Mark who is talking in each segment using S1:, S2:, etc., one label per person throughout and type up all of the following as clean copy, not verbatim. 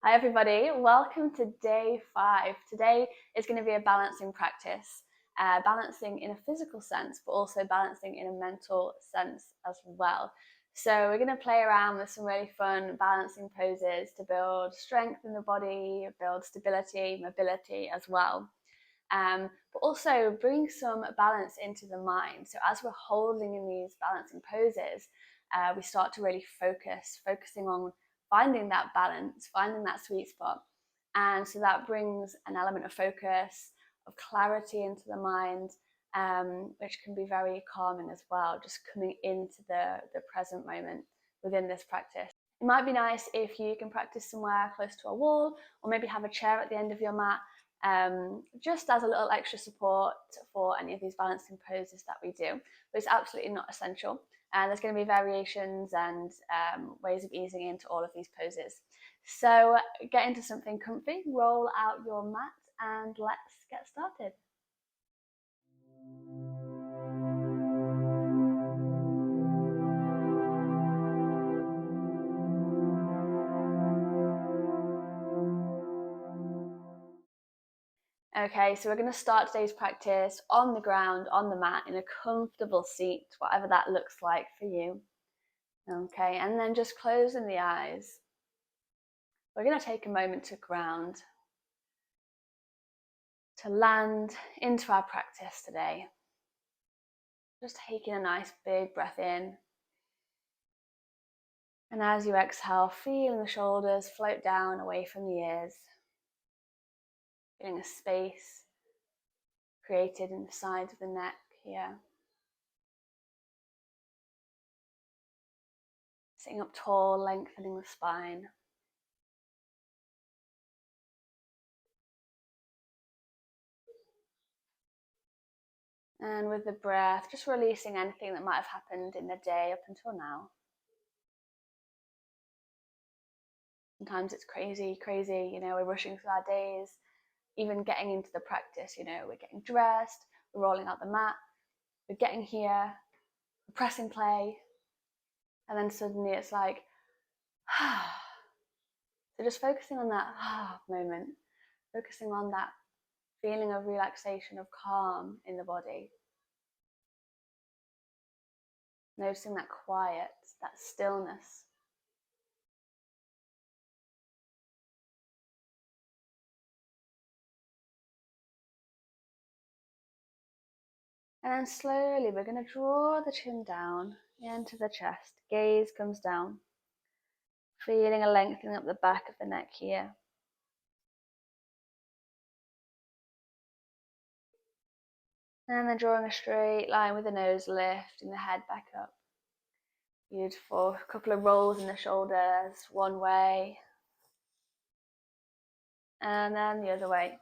S1: Hi everybody, welcome to day 5. Today is going to be a balancing practice, balancing in a physical sense, but also balancing in a mental sense as well. So we're going to play around with some really fun balancing poses to build strength in the body, build stability, mobility as well. But also bring some balance into the mind. So as we're holding in these balancing poses, we start to really focusing on finding that balance, finding that sweet spot. And so that brings an element of focus, of clarity into the mind, which can be very calming as well, just coming into the present moment within this practice. It might be nice if you can practice somewhere close to a wall, or maybe have a chair at the end of your mat, just as a little extra support for any of these balancing poses that we do. But it's absolutely not essential. And there's going to be variations and ways of easing into all of these poses. So get into something comfy, roll out your mat, and let's get started. Okay, so we're going to start today's practice on the ground, on the mat, in a comfortable seat, whatever that looks like for you. Okay, and then just closing the eyes. We're going to take a moment to ground, to land into our practice today. Just taking a nice big breath in. And as you exhale, feeling the shoulders float down away from the ears. Feeling a space created in the sides of the neck here. Sitting up tall, lengthening the spine. And with the breath, just releasing anything that might have happened in the day up until now. Sometimes it's crazy, we're rushing through our days, even getting into the practice, we're getting dressed, we're rolling out the mat, we're getting here, we're pressing play, and then suddenly it's like, So just focusing on that moment, focusing on that feeling of relaxation, of calm in the body. Noticing that quiet, that stillness. And then slowly we're going to draw the chin down into the chest. Gaze comes down. Feeling a lengthening up the back of the neck here. And then drawing a straight line with the nose, lifting the head back up. Beautiful. A couple of rolls in the shoulders, one way. And then the other way.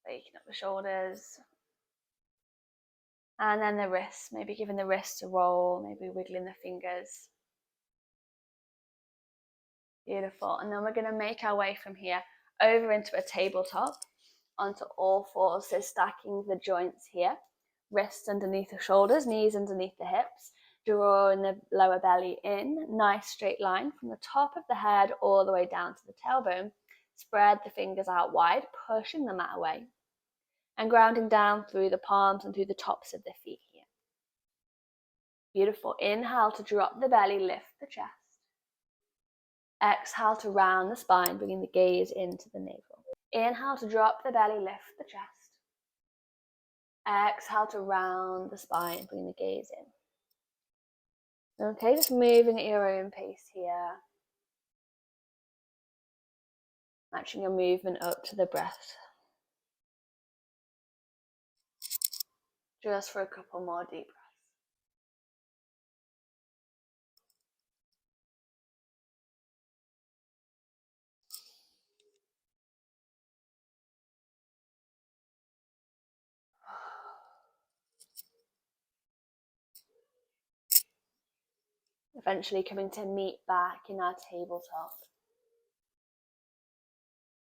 S1: Waking up the shoulders. And then the wrists, maybe giving the wrists a roll, maybe wiggling the fingers. Beautiful. And then we're going to make our way from here over into a tabletop, onto all fours, so stacking the joints here. Wrists underneath the shoulders, knees underneath the hips, drawing the lower belly in, nice straight line from the top of the head all the way down to the tailbone. Spread the fingers out wide, pushing the mat away, and grounding down through the palms and through the tops of the feet here. Beautiful. Inhale to drop the belly, lift the chest. Exhale to round the spine, bringing the gaze into the navel. Inhale to drop the belly, lift the chest. Exhale to round the spine, bring the gaze in. Okay, just moving at your own pace here. Matching your movement up to the breath. Just for a couple more deep breaths. Eventually coming to meet back in our tabletop.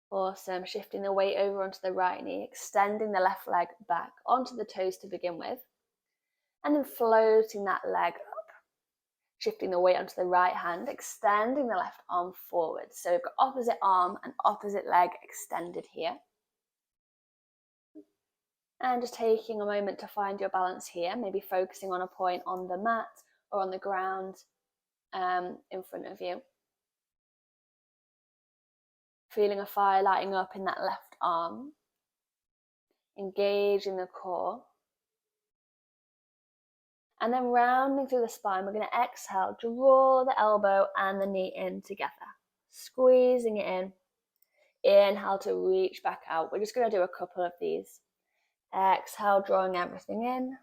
S1: Awesome. Shifting the weight over onto the right knee, extending the left leg back onto the toes to begin with, and then floating that leg up, Shifting the weight onto the right hand, extending the left arm forward. So we've got opposite arm and opposite leg extended here. And just taking a moment to find your balance here, maybe focusing on a point on the mat or on the ground in front of you. Feeling a fire lighting up in that left arm. Engage in the core. And then rounding through the spine, we're going to exhale, draw the elbow and the knee in together. Squeezing it in. Inhale to reach back out. We're just going to do a couple of these. Exhale, drawing everything in.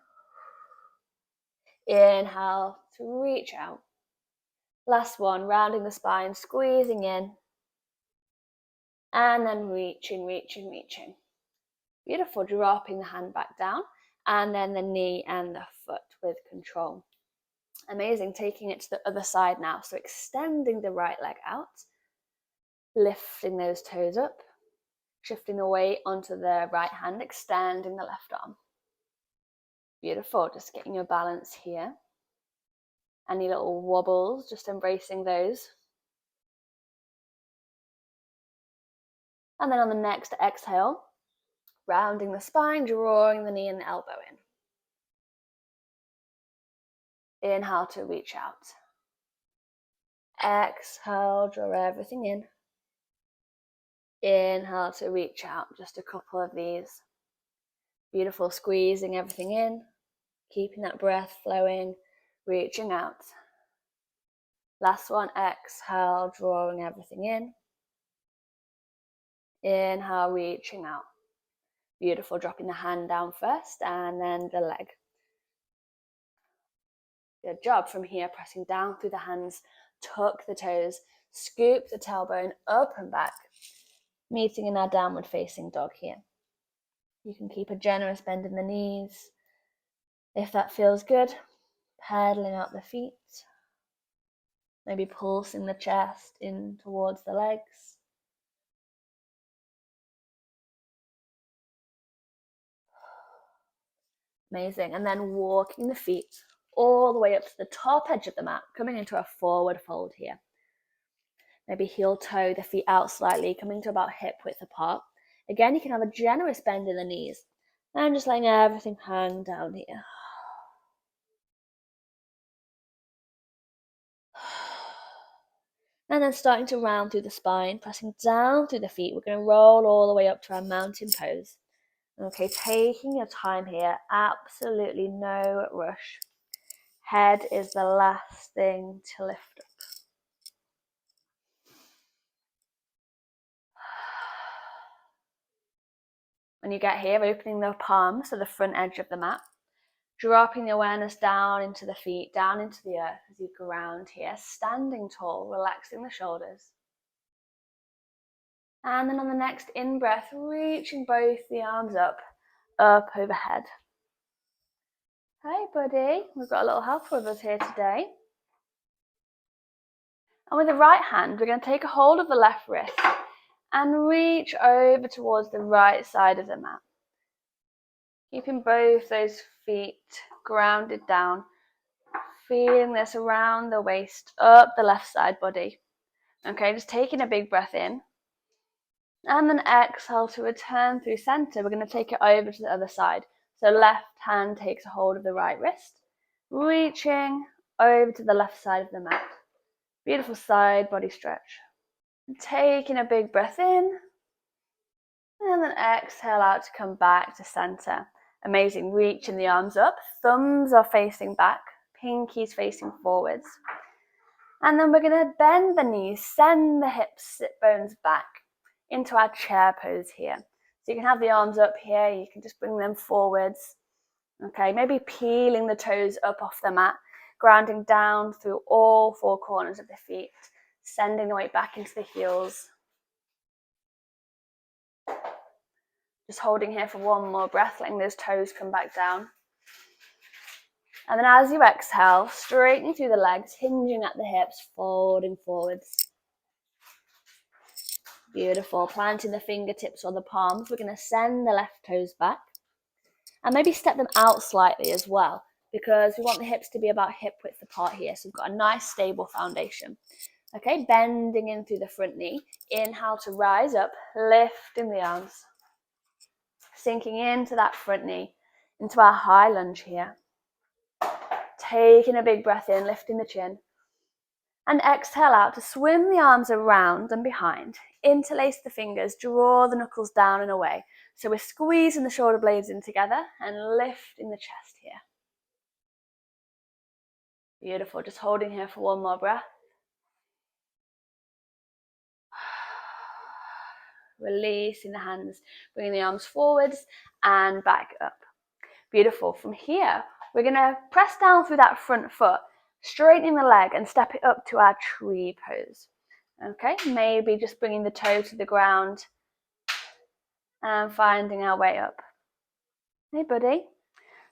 S1: Inhale to reach out. Last one, rounding the spine, squeezing in. And then reaching, reaching, reaching. Beautiful, dropping the hand back down. And then the knee and the foot with control. Amazing, taking it to the other side now. So extending the right leg out. Lifting those toes up. Shifting the weight onto the right hand, extending the left arm. Beautiful, just getting your balance here. Any little wobbles, just embracing those. And then on the next exhale, rounding the spine, drawing the knee and the elbow in. Inhale to reach out. Exhale, draw everything in. Inhale to reach out, just a couple of these. Beautiful, squeezing everything in, keeping that breath flowing, reaching out. Last one, exhale, drawing everything in. Inhale, reaching out. Beautiful, dropping the hand down first and then the leg. Good job. From here, pressing down through the hands, tuck the toes, scoop the tailbone up and back, meeting in our downward facing dog here. You can keep a generous bend in the knees. If that feels good, pedaling out the feet. Maybe pulsing the chest in towards the legs. Amazing. And then walking the feet all the way up to the top edge of the mat, coming into a forward fold here. Maybe heel toe the feet out slightly, coming to about hip width apart. Again, you can have a generous bend in the knees. And just letting everything hang down here. And then starting to round through the spine, pressing down through the feet. We're going to roll all the way up to our mountain pose. Okay, taking your time here, absolutely no rush. Head is the last thing to lift up. When you get here, opening the palms to the front edge of the mat, dropping the awareness down into the feet, down into the earth as you ground here, standing tall, relaxing the shoulders. And then on the next in-breath, reaching both the arms up overhead. Hey buddy, we've got a little helper with us here today. And with the right hand, we're going to take a hold of the left wrist and reach over towards the right side of the mat. Keeping both those feet grounded down, feeling this around the waist, up the left side body. Okay, just taking a big breath in. And then exhale to return through center. We're going to take it over to the other side. So left hand takes a hold of the right wrist, reaching over to the left side of the mat. Beautiful side body stretch. Taking a big breath in. And then exhale out to come back to center. Amazing. Reaching the arms up. Thumbs are facing back. Pinkies facing forwards. And then we're going to bend the knees, send the hips, sit bones back into our chair pose here. So you can have the arms up here. You can just bring them forwards. Okay, maybe peeling the toes up off the mat, grounding down through all four corners of the feet, sending the weight back into the heels. Just holding here for one more breath, letting those toes come back down. And then as you exhale, straighten through the legs, hinging at the hips, folding forwards. Beautiful. Planting the fingertips or the palms. We're going to send the left toes back. And maybe step them out slightly as well. because we want the hips to be about hip width apart here. So we've got a nice stable foundation. Okay, bending in through the front knee. Inhale to rise up, lifting the arms. Sinking into that front knee, into our high lunge here. Taking a big breath in, lifting the chin. And exhale out to swim the arms around and behind. Interlace the fingers, draw the knuckles down and away. So we're squeezing the shoulder blades in together and lifting the chest here. Beautiful, just holding here for one more breath. Releasing the hands, bringing the arms forwards and back up. Beautiful. From here, we're going to press down through that front foot, straightening the leg and step it up to our tree pose. Okay, maybe just bringing the toe to the ground and finding our way up. Hey, buddy.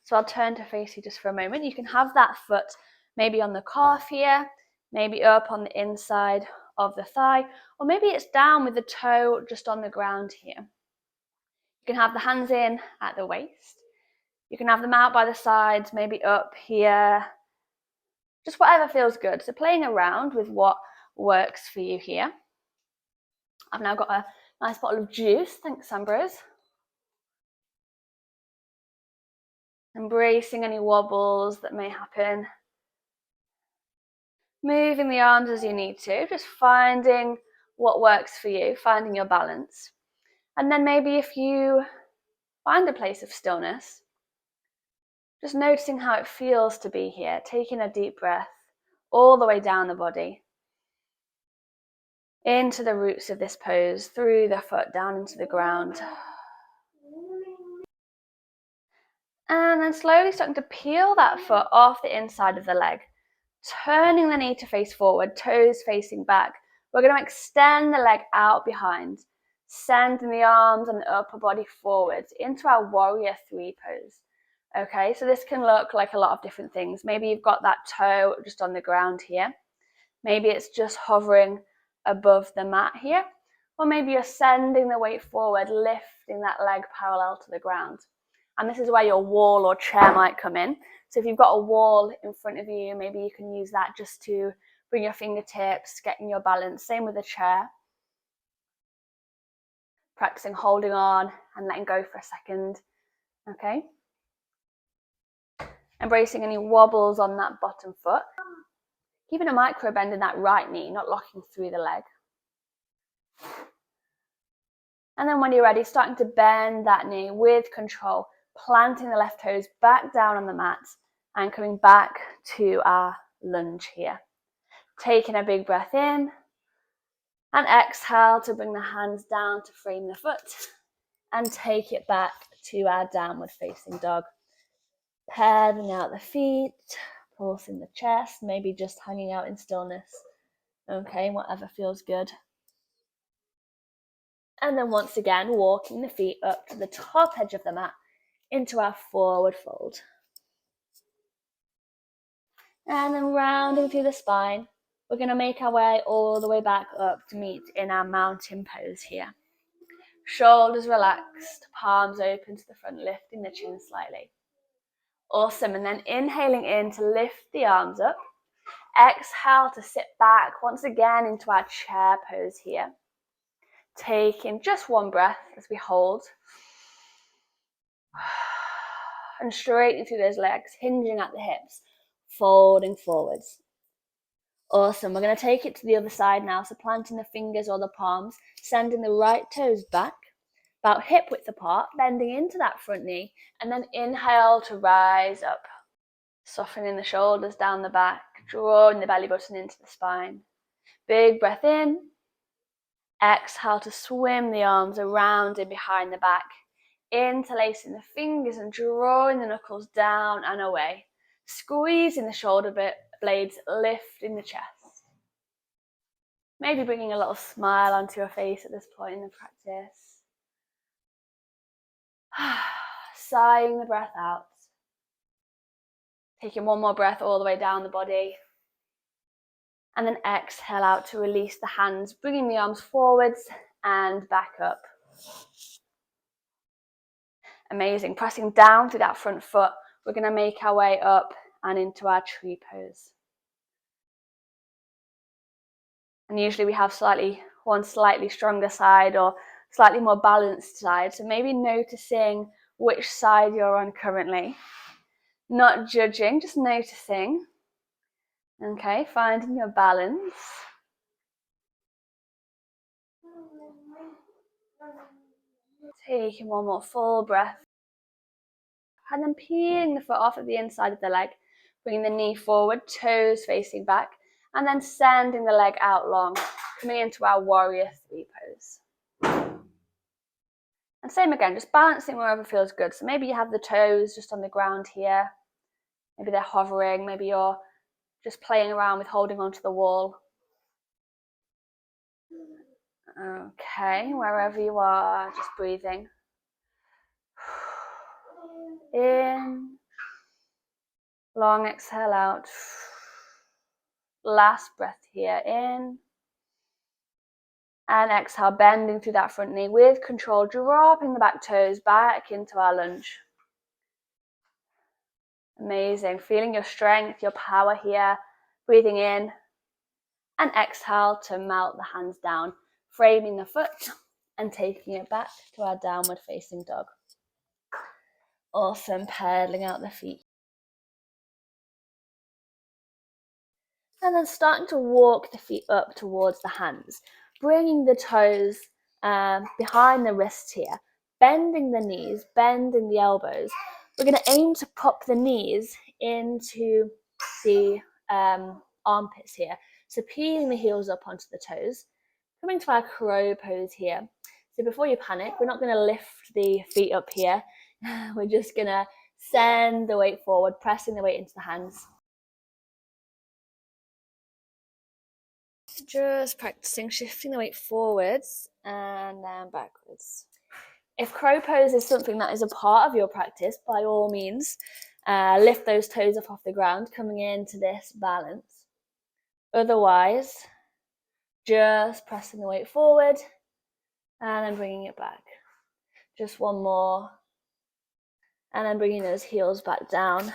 S1: So I'll turn to face you just for a moment. You can have that foot maybe on the calf here, maybe up on the inside of the thigh, or maybe it's down with the toe just on the ground here. You can have the hands in at the waist. You can have them out by the sides, maybe up here. Just whatever feels good. So playing around with what works for you here. I've now got a nice bottle of juice. Thanks, Ambrose. Embracing any wobbles that may happen. Moving the arms as you need to, just finding what works for you, finding your balance. And then maybe if you find a place of stillness, just noticing how it feels to be here, taking a deep breath all the way down the body, into the roots of this pose, through the foot, down into the ground. And then slowly starting to peel that foot off the inside of the leg, turning the knee to face forward, toes facing back. We're going to extend the leg out behind, sending the arms and the upper body forwards into our warrior three pose. Okay, so this can look like a lot of different things. Maybe you've got that toe just on the ground here. Maybe it's just hovering above the mat here. Or maybe you're sending the weight forward, lifting that leg parallel to the ground. And this is where your wall or chair might come in. So if you've got a wall in front of you, maybe you can use that just to bring your fingertips, getting your balance. Same with the chair. Practicing holding on and letting go for a second. Okay. Embracing any wobbles on that bottom foot. Keeping a micro bend in that right knee, not locking through the leg. And then when you're ready, starting to bend that knee with control, planting the left toes back down on the mat and coming back to our lunge here. Taking a big breath in and exhale to bring the hands down to frame the foot and take it back to our downward facing dog. Pedaling out the feet, pulsing the chest, maybe just hanging out in stillness. Okay, whatever feels good. And then once again, walking the feet up to the top edge of the mat into our forward fold. And then rounding through the spine, we're going to make our way all the way back up to meet in our mountain pose here. Shoulders relaxed, palms open to the front, lifting the chin slightly. Awesome. And then inhaling in to lift the arms up. Exhale to sit back once again into our chair pose here. Taking just one breath as we hold. And straightening through those legs, hinging at the hips, folding forwards. Awesome. We're going to take it to the other side now. So planting the fingers or the palms, sending the right toes back, about hip width apart, bending into that front knee, and then inhale to rise up. Softening the shoulders down the back, drawing the belly button into the spine. Big breath in. Exhale to swim the arms around and behind the back. Interlacing the fingers and drawing the knuckles down and away. Squeezing the shoulder blades, lifting the chest. Maybe bringing a little smile onto your face at this point in the practice. Sighing the breath out. Taking one more breath all the way down the body. And then exhale out to release the hands, bringing the arms forwards and back up. Amazing. Pressing down through that front foot. we're going to make our way up and into our tree pose. And usually we have one slightly stronger side or slightly more balanced side. So maybe noticing which side you're on currently. Not judging, just noticing. Okay, finding your balance. Taking one more full breath. And then peeling the foot off at the inside of the leg. Bringing the knee forward, toes facing back. And then sending the leg out long. Coming into our warrior 3 pose. And same again, just balancing wherever feels good. So maybe you have the toes just on the ground here. Maybe they're hovering. Maybe you're just playing around with holding onto the wall. Okay, wherever you are, just breathing. In. Long exhale out. Last breath here, in. And exhale, bending through that front knee with control, dropping the back toes back into our lunge. Amazing, feeling your strength, your power here. Breathing in. And exhale to melt the hands down, framing the foot and taking it back to our downward facing dog. Awesome, pedaling out the feet. And then starting to walk the feet up towards the hands, bringing the toes behind the wrists here, bending the knees, bending the elbows. We're going to aim to pop the knees into the armpits here. So peeling the heels up onto the toes, coming to our crow pose here. So before you panic, we're not going to lift the feet up here. We're just going to send the weight forward, pressing the weight into the hands. Just practicing shifting the weight forwards and then backwards. If crow pose is something that is a part of your practice, by all means, lift those toes up off the ground, coming into this balance. Otherwise, just pressing the weight forward and then bringing it back. Just one more. And then bringing those heels back down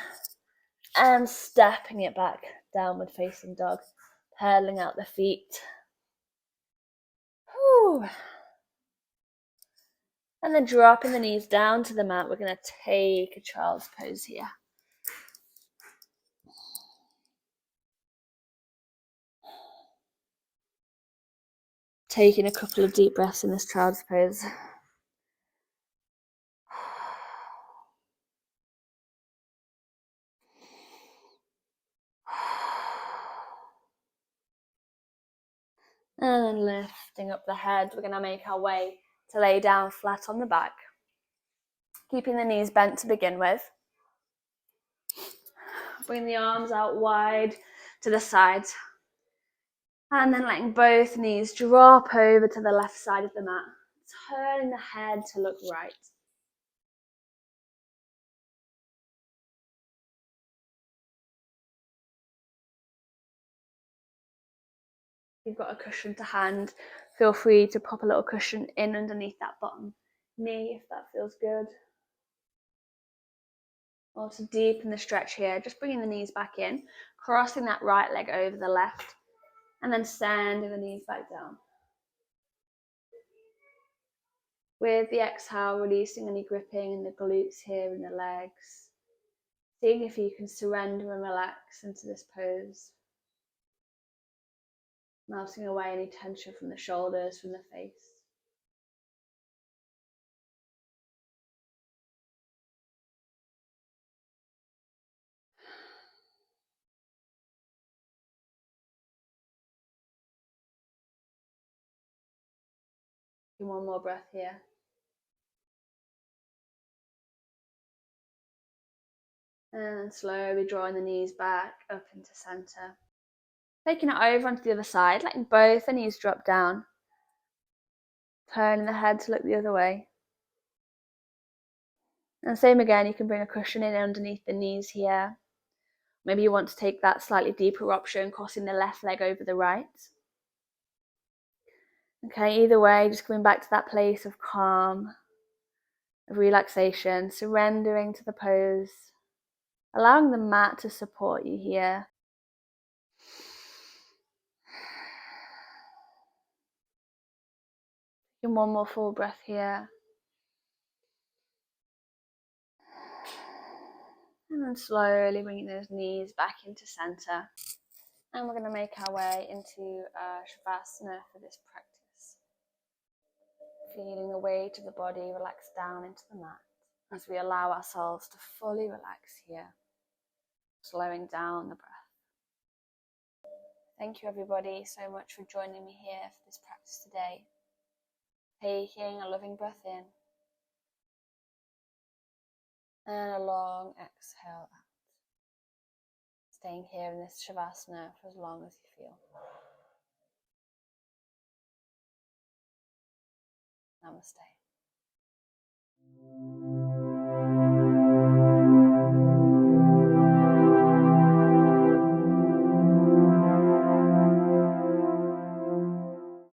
S1: and stepping it back, downward facing dog, pedaling out the feet. Whew. And then dropping the knees down to the mat, we're going to take a child's pose here. Taking a couple of deep breaths in this child's pose. And then lifting up the head, we're going to make our way to lay down flat on the back. Keeping the knees bent to begin with. Bring the arms out wide to the sides. And then letting both knees drop over to the left side of the mat. Turning the head to look right. If you've got a cushion to hand, feel free to pop a little cushion in underneath that bottom knee if that feels good. Or to deepen the stretch here, just bringing the knees back in, crossing that right leg over the left, and then sending the knees back down. With the exhale, releasing any gripping in the glutes here in the legs. Seeing if you can surrender and relax into this pose. Melting away any tension from the shoulders, from the face. One more breath here. And slowly drawing the knees back up into center. Taking it over onto the other side, letting both the knees drop down. Turning the head to look the other way. And same again, you can bring a cushion in underneath the knees here. Maybe you want to take that slightly deeper option, crossing the left leg over the right. Okay, either way, just coming back to that place of calm, of relaxation, surrendering to the pose. allowing the mat to support you here. And one more full breath here. And then slowly bringing those knees back into center. And we're going to make our way into Shavasana for this practice. Feeling the weight of the body relax down into the mat as we allow ourselves to fully relax here, slowing down the breath. Thank you everybody so much for joining me here for this practice today. Taking a loving breath in and a long exhale out. Staying here in this Shavasana for as long as you feel. Namaste.